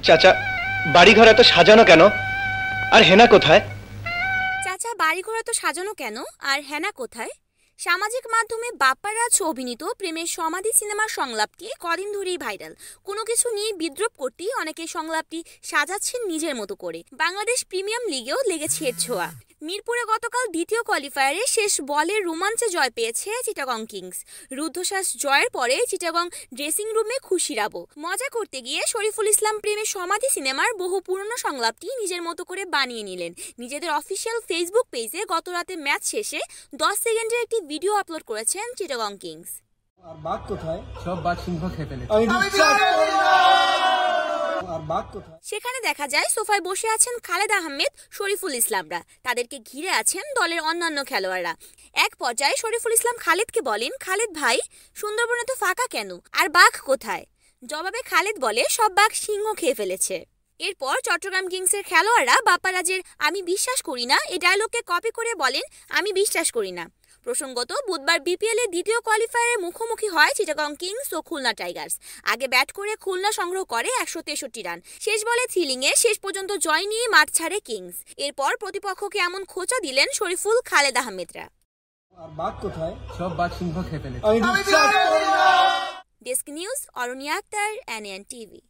চাচা, বাড়িঘর এত সাজানো কেন? আর হেনা কোথায়? চাচা, বাড়িঘর এত সাজানো কেন আর হেনা কোথায়? সামাজিক মাধ্যমে বাপ্পারাজ অভিনীত প্রেমের সমাধি সিনেমার সংলাপটি কদিন ধরেই ভাইরাল। কোনো কিছু নিয়ে বিদ্রূপ করতেই অনেকে সংলাপটি সাজাচ্ছেন নিজের মতো করে। বাংলাদেশ প্রিমিয়ার লিগেও লেগেছে এর ছোঁয়া। মিরপুরে গতকাল দ্বিতীয় কোয়ালিফায়ারে শেষ বলের রোমাঞ্চে জয় পেয়েছে চিটাগং কিংস। রুদ্ধশ্বাস জয়ের পরে চিটাগং ড্রেসিং রুমে খুশির আবহ। মজা করতে গিয়ে শরীফুল ইসলাম প্রেমের সমাধি সিনেমার বহু পুরনো সংলাপটি নিজের মতো করে বানিয়ে নিলেন। নিজেদের অফিসিয়াল ফেসবুক পেজে গত রাতে ম্যাচ শেষে 10 সেকেন্ডের একটি ভিডিও আপলোড করেছেন চিটাগং কিংস। আর বাঘ কোথায়? সব বাঘ সিংহ খেয়ে ফেলেছে। সেখানে দেখা যায় সোফায় বসে আছেন খালেদ আহমেদ, শরীফুল ইসলামরা। তাদেরকে ঘিরে আছেন দলের অন্যান্য খেলোয়াড়রা। এক পর্যায়ে শরীফুল ইসলাম খালেদকে বলেন, খালেদ ভাই, সুন্দরবনে তো ফাঁকা কেন, আর বাঘ কোথায়? জবাবে খালেদ বলে, সব বাঘ সিংহ খেয়ে ফেলেছে। এরপর চট্টগ্রাম কিংসের খেলোয়াড়রা বাপ্পারাজের আমি বিশ্বাস করি না এই ডায়লগকে কপি করে বলেন, আমি বিশ্বাস করি না। প্রসঙ্গত, বুধবার বিপিএল এর দ্বিতীয় কোয়ালিফায়ারে মুখোমুখি হয় চিটাগং কিংস ও খুলনা টাইগার্স। আগে ব্যাট করে খুলনা সংগ্রহ করে 163 রান। শেষ বলে থ্রিলিংয়ে শেষ পর্যন্ত জয় নিয়ে মাঠ ছাড়ে কিংস। এরপর প্রতিপক্ষকে এমন খোঁচা দিলেন শরীফুল, খালেদ আহমেদরা। আর বাঘ কোথায়? সব বাঘ সিংহ খেয়ে ফেলেছে। Desk news, Aruniya Akhtar, NN TV.